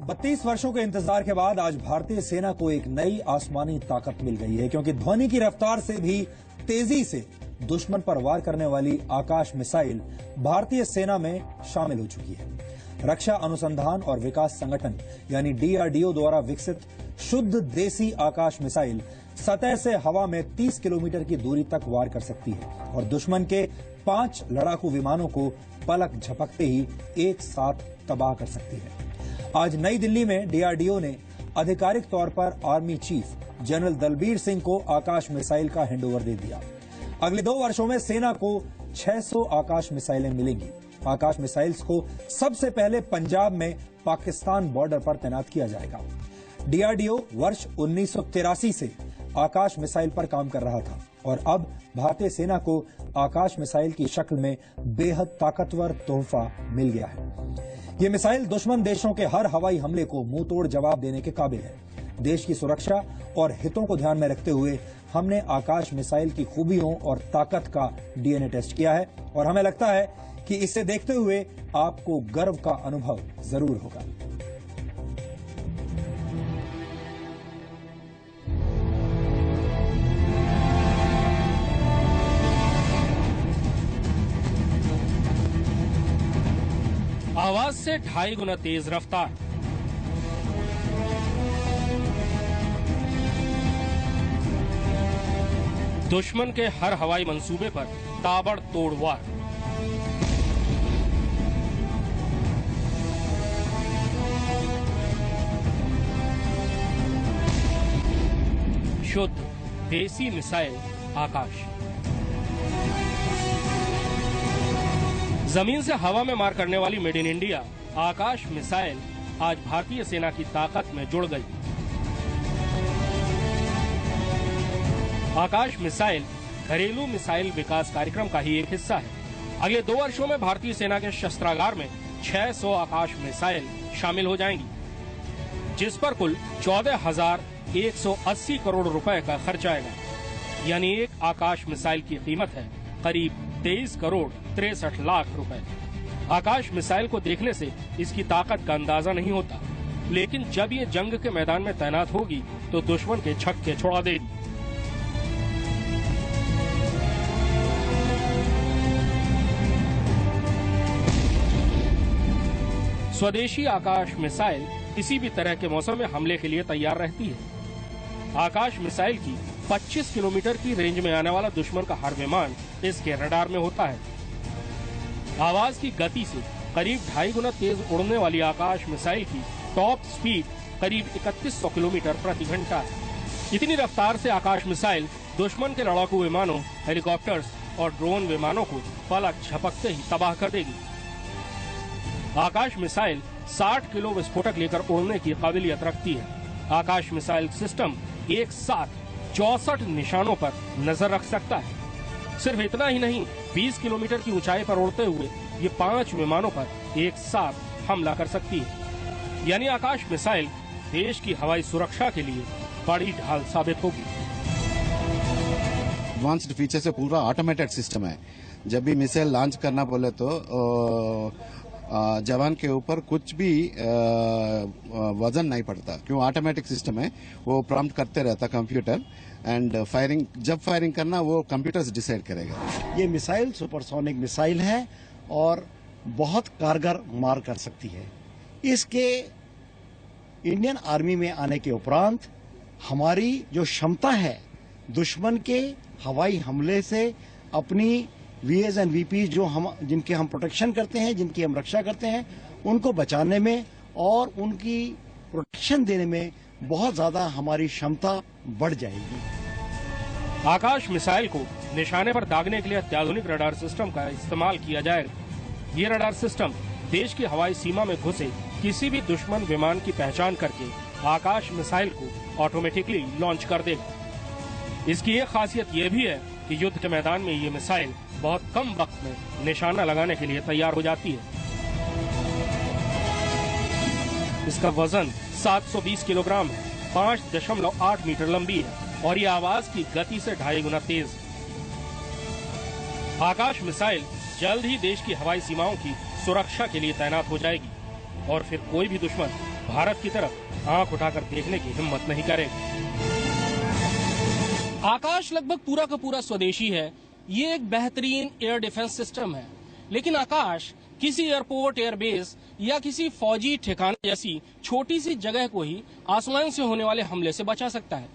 32 वर्षों के इंतजार के बाद आज भारतीय सेना को एक नई आसमानी ताकत मिल गई है, क्योंकि ध्वनि की रफ्तार से भी तेजी से दुश्मन पर वार करने वाली आकाश मिसाइल भारतीय सेना में शामिल हो चुकी है। रक्षा अनुसंधान और विकास संगठन यानी डीआरडीओ द्वारा विकसित शुद्ध देसी आकाश मिसाइल सतह से हवा में 30 किलोमीटर की दूरी तक वार कर सकती है और दुश्मन के 5 लड़ाकू विमानों को पलक झपकते ही एक साथ तबाह कर सकती है। आज नई दिल्ली में डीआरडीओ ने आधिकारिक तौर पर army chief general Dalbir Singh को आकाश मिसाइल का हैंडओवर दे दिया। अगले 2 वर्षों में सेना को 600 आकाश मिसाइलें मिलेंगी। आकाश मिसाइल्स को सबसे पहले पंजाब में पाकिस्तान बॉर्डर पर तैनात किया जाएगा। डीआरडीओ वर्ष 1983 से आकाश मिसाइल पर काम कर रहा था और अब भारतीय सेना को आकाश मिसाइल की शक्ल में बेहद ताकतवर तोहफा मिल गया है। ये मिसाइल दुश्मन देशों के हर हवाई हमले को मुंहतोड़ जवाब देने के काबिल है। देश की सुरक्षा और हितों को ध्यान में रखते हुए हमने आकाश मिसाइल की खूबियों और ताकत का डीएनए टेस्ट किया है और हमें लगता है कि इसे देखते हुए आपको गर्व का अनुभव जरूर होगा। आवाज से 2.5 गुना तेज रफ्तार, दुश्मन के हर हवाई मंसूबे पर ताबड़तोड़ वार, शुद्ध देसी मिसाइल आकाश। जमीन से हवा में मार करने वाली made in India Akash missile आज भारतीय सेना की ताकत में जुड़ गई। आकाश मिसाइल घरेलू मिसाइल विकास कार्यक्रम का ही एक हिस्सा है। अगले 2 वर्षों में भारतीय सेना के शस्त्रागार में 600 आकाश मिसाइल शामिल हो जाएंगी, जिस पर कुल 14,180 करोड़ रुपए का खर्च आएगा। यानी एक आकाश मिसाइल की कीमत है करीब 23 करोड़ 63 लाख रुपए। आकाश मिसाइल को देखने से इसकी ताकत का अंदाजा नहीं होता, लेकिन जब ये जंग के मैदान में तैनात होगी तो दुश्मन के छक्के छुड़ा देगी। स्वदेशी आकाश मिसाइल किसी भी तरह के मौसम में हमले के लिए तैयार रहती है। आकाश मिसाइल की 25 किलोमीटर की रेंज में आने वाला दुश्मन का हर विमान इसके रडार में होता है। आवाज की गति से करीब 2.5 गुना तेज उड़ने वाली आकाश मिसाइल की टॉप स्पीड करीब 3100 किलोमीटर प्रति घंटा है। इतनी रफ्तार से आकाश मिसाइल दुश्मन के लड़ाकू विमानों, हेलीकॉप्टर्स और ड्रोन विमानों को पलक झपकते ही तबाह कर देगी। आकाश मिसाइल 60 किलो विस्फोटक लेकर उड़ने की काबिलियत रखती है। आकाश मिसाइल सिस्टम एक साथ 64 निशानों पर नजर रख सकता है। सिर्फ इतना ही नहीं, 20 किलोमीटर की ऊंचाई पर उड़ते हुए ये 5 विमानों पर एक साथ हमला कर सकती है। यानी आकाश मिसाइल देश की हवाई सुरक्षा के लिए बड़ी ढाल साबित होगी। एडवांस्ड फीचर से पूरा ऑटोमेटेड सिस्टम है। जब भी मिसाइल लॉन्च करना बोले तो जवान के ऊपर कुछ भी वजन नहीं पड़ता, क्यों ऑटोमेटिक सिस्टम है। वो प्रॉम्प्ट करते रहता कंप्यूटर एंड जब फायरिंग करना वो कंप्यूटर डिसाइड करेगा। ये मिसाइल सुपरसोनिक मिसाइल है और बहुत कारगर मार कर सकती है। इसके इंडियन आर्मी में आने के उपरांत हमारी जो क्षमता है दुश्मन के हवाई हमले से अपनी वीएस एंड वीपी जिनके हम प्रोटेक्शन करते हैं, जिनकी हम रक्षा करते हैं, उनको बचाने में और उनकी प्रोटेक्शन देने में बहुत ज्यादा हमारी क्षमता बढ़ जाएगी। आकाश मिसाइल को निशाने पर दागने के लिए अत्याधुनिक रडार सिस्टम का इस्तेमाल किया जाएगा। ये रडार सिस्टम देश की हवाई सीमा में घुसे किसी भी दुश्मन विमान की पहचान करके आकाश मिसाइल को ऑटोमेटिकली लॉन्च कर देगा। इसकी एक खासियत यह भी है कि युद्ध के मैदान में ये मिसाइल बहुत कम वक्त में निशाना लगाने के लिए तैयार हो जाती है। इसका वजन 720 किलोग्राम है, 5.8 मीटर लंबी है और ये आवाज की गति से 2.5 गुना तेज। आकाश मिसाइल जल्द ही देश की हवाई सीमाओं की सुरक्षा के लिए तैनात हो जाएगी और फिर कोई भी दुश्मन भारत की तरफ आंख उठाकर देखने की हिम्मत नहीं करेगा। आकाश लगभग पूरा का पूरा स्वदेशी है। ये एक बेहतरीन एयर डिफेंस सिस्टम है, लेकिन आकाश किसी एयरपोर्ट, एयरबेस या किसी फौजी ठिकाने जैसी छोटी सी जगह को ही आसमान से होने वाले हमले से बचा सकता है।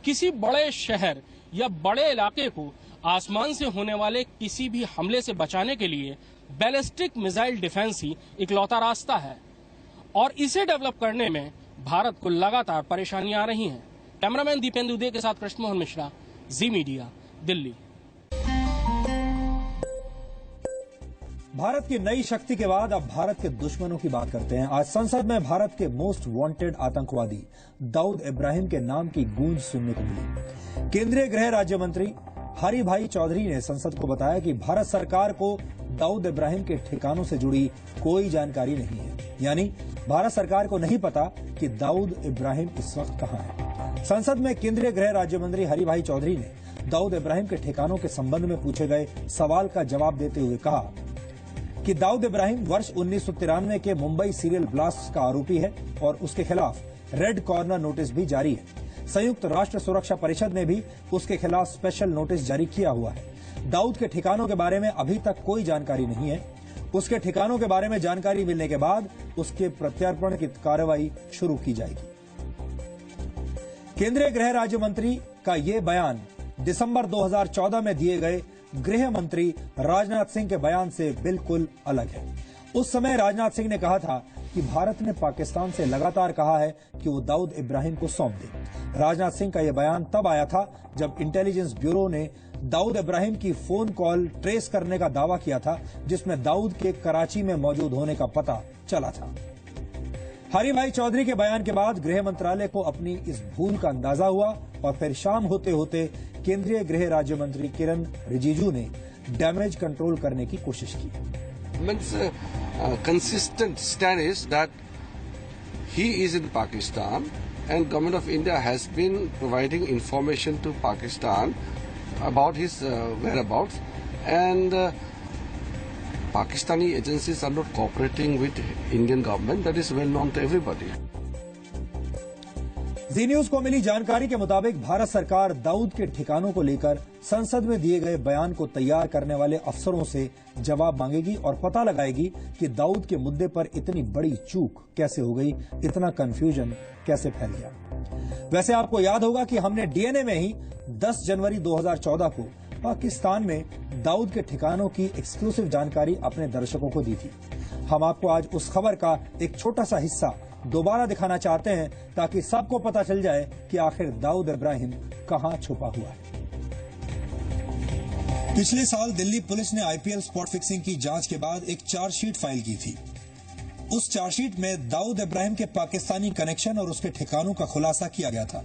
किसी बड़े शहर या बड़े इलाके को आसमान से होने वाले किसी भी हमले से बचाने के लिए बैलिस्टिक मिसाइल डिफेंस ही इकलौता रास्ता है, और इसे डेवलप करने में भारत को लगातार परेशानियां आ रही हैं। कैमरामैन दीपेंदु दे के साथ कृष्ण मोहन मिश्रा, जी मीडिया, दिल्ली। भारत की नई शक्ति के बाद अब भारत के दुश्मनों की बात करते हैं। आज संसद में भारत के मोस्ट वांटेड आतंकवादी दाऊद इब्राहिम के नाम की गूंज सुनने को मिली। केंद्रीय गृह राज्य मंत्री हरि भाई चौधरी ने संसद को बताया कि भारत सरकार को दाऊद इब्राहिम के ठिकानों से जुड़ी कोई जानकारी नहीं है, यानी भारत सरकार को नहीं पता कि दाऊद इब्राहिम इस वक्त कहां है। संसद में केंद्रीय गृह राज्य मंत्री हरि भाई चौधरी ने दाऊद इब्राहिम के ठिकानों के संबंध में पूछे गए सवाल का जवाब देते हुए कहा कि दाऊद इब्राहिम वर्ष 1993 के मुंबई सीरियल ब्लास्ट का आरोपी है और उसके खिलाफ रेड कॉर्नर नोटिस भी जारी है। संयुक्त राष्ट्र सुरक्षा परिषद ने भी उसके खिलाफ स्पेशल नोटिस जारी किया हुआ है। दाऊद के ठिकानों के बारे में अभी तक कोई जानकारी नहीं है। उसके ठिकानों के बारे में जानकारी मिलने के बाद उसके प्रत्यार्पण की कार्रवाई शुरू की जाएगी। केंद्रीय गृह राज्य मंत्री का यह बयान दिसंबर 2014 में दिए गए गृह मंत्री राजनाथ सिंह के बयान से बिल्कुल अलग है। उस समय राजनाथ सिंह ने कहा था कि भारत ने पाकिस्तान से लगातार कहा है कि वो दाऊद इब्राहिम को सौंप दे। राजनाथ सिंह का यह बयान तब आया था जब इंटेलिजेंस ब्यूरो ने दाऊद इब्राहिम की फोन कॉल ट्रेस करने का दावा किया था, जिसमें दाऊद के कराची में मौजूद होने का पता चला था। हरि भाई चौधरी के बयान के बाद गृह मंत्रालय को अपनी इस भूल का अंदाजा हुआ और फिर शाम होते होते केंद्रीय गृह राज्य मंत्री किरण रिजिजू ने डैमेज कंट्रोल करने की कोशिश की। Consistent stand is that he is in Pakistan and government of India has been providing information to Pakistan about his whereabouts, and Pakistani agencies are not cooperating with Indian government. That is well known to everybody. Zee News को मिली जानकारी के मुताबिक भारत सरकार दाऊद के ठिकानों को लेकर संसद में दिए गए बयान को तैयार करने वाले अफसरों से जवाब मांगेगी और पता लगाएगी कि दाऊद के मुद्दे पर इतनी बड़ी चूक कैसे हो गई, इतना कंफ्यूजन कैसे फैल गया। वैसे आपको याद होगा कि हमने डीएनए में ही 10 जनवरी 2014 को पाकिस्तान में दाऊद के ठिकानों की एक्सक्लूसिव जानकारी अपने दर्शकों को दी थी। हम आपको आज उस खबर का एक छोटा सा हिस्सा दोबारा दिखाना चाहते हैं ताकि सबको पता चल जाए कि आखिर दाऊद इब्राहिम कहां छुपा हुआ है। पिछले साल दिल्ली पुलिस ने आईपीएल स्पॉट फिक्सिंग की जांच के बाद एक चार्जशीट फाइल की थी। उस चार्जशीट में दाऊद इब्राहिम के पाकिस्तानी कनेक्शन और उसके ठिकानों का खुलासा किया गया था।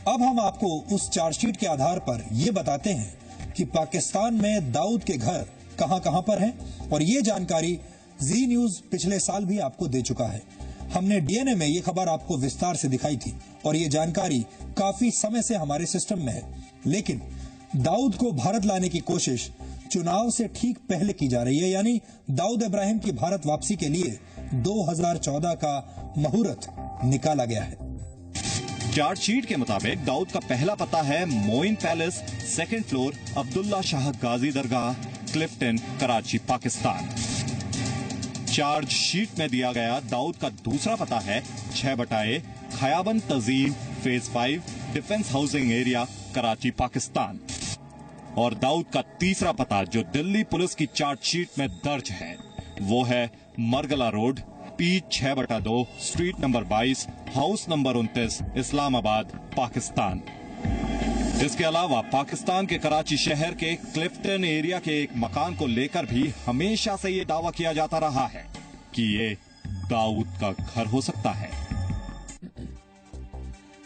अब हम आपको उस चार्जशीट के आधार पर यह बताते हैं कि पाकिस्तान में दाऊद के घर कहां कहां पर हैं, और ये जानकारी जी न्यूज पिछले साल भी आपको दे चुका है। हमने डीएनए में ये खबर आपको विस्तार से दिखाई थी और ये जानकारी काफी समय से हमारे सिस्टम में है, लेकिन दाऊद को भारत लाने की कोशिश चुनाव से ठीक पहले की जा रही है, यानी दाऊद इब्राहिम की भारत वापसी के लिए 2014 का मुहूर्त निकाला गया है। चार्जशीट के मुताबिक दाऊद का पहला पता है Moin palace, 2nd floor, Abdullah Shah Ghazi Dargah, Clifton, Karachi, Pakistan. Chargesheet में दिया गया दाऊद का दूसरा पता है 6/1 Khayaban Tanzeem, phase 5, defence housing area, Karachi, Pakistan. और दाऊद का तीसरा पता जो दिल्ली पुलिस की चार्जशीट में दर्ज है वो है Margalla road, P6/2, street number 22, house number 29, Islamabad, Pakistan. इसके अलावा पाकिस्तान के कराची शहर के क्लिफ्टन एरिया के एक मकान को लेकर भी हमेशा से ये दावा किया जाता रहा है कि ये दाऊद का घर हो सकता है।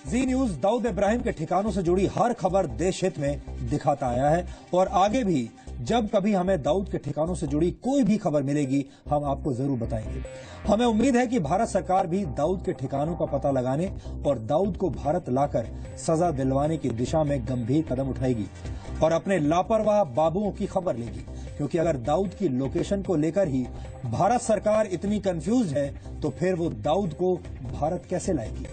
जी न्यूज दाऊद इब्राहिम के ठिकानों से जुड़ी हर खबर देश हित में दिखाता आया है और आगे भी जब कभी हमें दाऊद के ठिकानों से जुड़ी कोई भी खबर मिलेगी हम आपको जरूर बताएंगे। हमें उम्मीद है कि भारत सरकार भी दाऊद के ठिकानों का पता लगाने और दाऊद को भारत लाकर सजा दिलवाने की दिशा में गंभीर कदम उठाएगी। और अपने लापरवाह बाबुओं की खबर लेगी, क्योंकि अगर दाऊद की लोकेशन को लेकर ही भारत सरकार इतनी कंफ्यूज है तो फिर वो दाऊद को भारत कैसे लाएगी।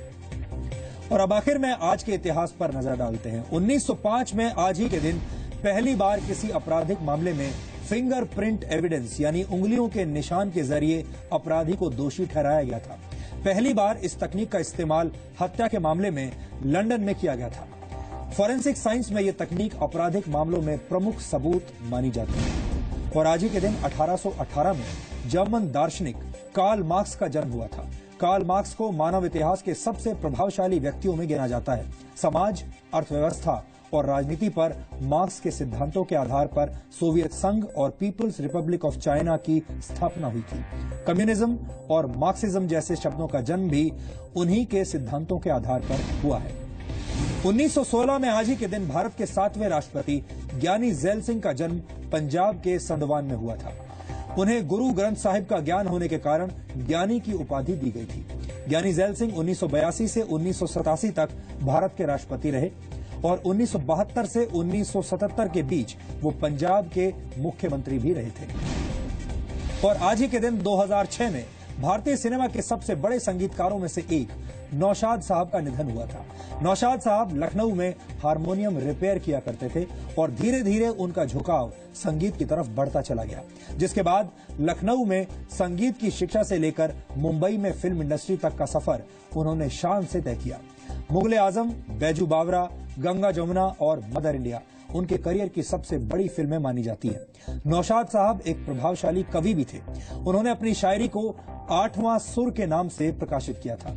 और अब आखिर में आज के इतिहास पर नजर डालते हैं। 1905 में आज ही के दिन पहली बार किसी आपराधिक मामले में फिंगरप्रिंट एविडेंस यानी उंगलियों के निशान के जरिए अपराधी को दोषी ठहराया गया था। पहली बार इस तकनीक का इस्तेमाल हत्या के मामले में लंदन में किया गया था। फॉरेंसिक साइंस में यह तकनीक आपराधिक मामलों में प्रमुख सबूत मानी जाती है। और आज ही के दिन 1818 में जर्मन दार्शनिक कार्ल मार्क्स का जन्म हुआ था। कार्ल मार्क्स को मानव इतिहास के सबसे प्रभावशाली व्यक्तियों में गिना जाता है। समाज, अर्थव्यवस्था और राजनीति पर मार्क्स के सिद्धांतों के आधार पर सोवियत संघ और पीपुल्स रिपब्लिक ऑफ चाइना की स्थापना हुई थी। कम्युनिज्म और मार्क्सिज्म जैसे शब्दों का जन्म भी उन्हीं के सिद्धांतों के आधार पर हुआ है। 1916 में आज ही के दिन भारत के 7वें राष्ट्रपति ज्ञानी ज़ैल सिंह का जन्म पंजाब के संडवान में हुआ था। उन्हें गुरु ग्रंथ साहिब का ज्ञान होने के कारण ज्ञानी की उपाधि दी गई थी। ज्ञानी ज़ैल सिंह 1982 से 1987 तक भारत के राष्ट्रपति रहे और 1972 से 1977 के बीच वो पंजाब के मुख्यमंत्री भी रहे थे। और आज ही के दिन 2006 में भारतीय सिनेमा के सबसे बड़े संगीतकारों में से एक नौशाद साहब का निधन हुआ था। नौशाद साहब लखनऊ में हारमोनियम रिपेयर किया करते थे और धीरे धीरे उनका झुकाव संगीत की तरफ बढ़ता चला गया, जिसके बाद लखनऊ में संगीत की शिक्षा से लेकर मुंबई में फिल्म इंडस्ट्री तक का सफर उन्होंने शान से तय किया। मुगले आजम, बैजू बावरा, गंगा जमुना और मदर इंडिया उनके करियर की सबसे बड़ी फिल्में मानी जाती हैं। नौशाद साहब एक प्रभावशाली कवि भी थे। उन्होंने अपनी शायरी को 8वां सुर के नाम से प्रकाशित किया था।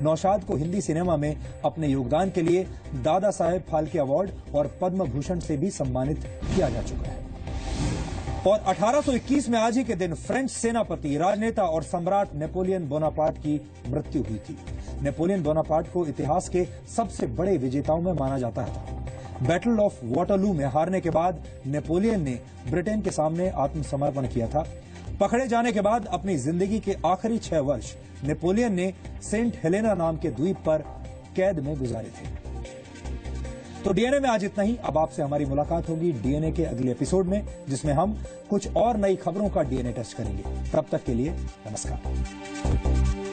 नौशाद को हिंदी सिनेमा में अपने योगदान के लिए दादा साहेब फाल्के अवार्ड और पद्म भूषण से भी सम्मानित किया जा चुका है। और 1821 में आज ही के दिन फ्रेंच सेनापति, राजनेता और सम्राट नेपोलियन बोनापार्ट की मृत्यु हुई थी। नेपोलियन बोनापार्ट को इतिहास के सबसे बड़े विजेताओं में माना जाता है। बैटल ऑफ वाटरलू में हारने के बाद नेपोलियन ने ब्रिटेन के सामने आत्मसमर्पण किया था। पकड़े जाने के बाद अपनी जिंदगी के आखिरी 6 वर्ष नेपोलियन ने सेंट हेलेना नाम के द्वीप पर कैद में गुजारे थे। तो डीएनए में आज इतना ही। अब आपसे हमारी मुलाकात होगी डीएनए के अगले एपिसोड में, जिसमें हम कुछ और नई खबरों का डीएनए टेस्ट करेंगे। तब तक के लिए नमस्कार।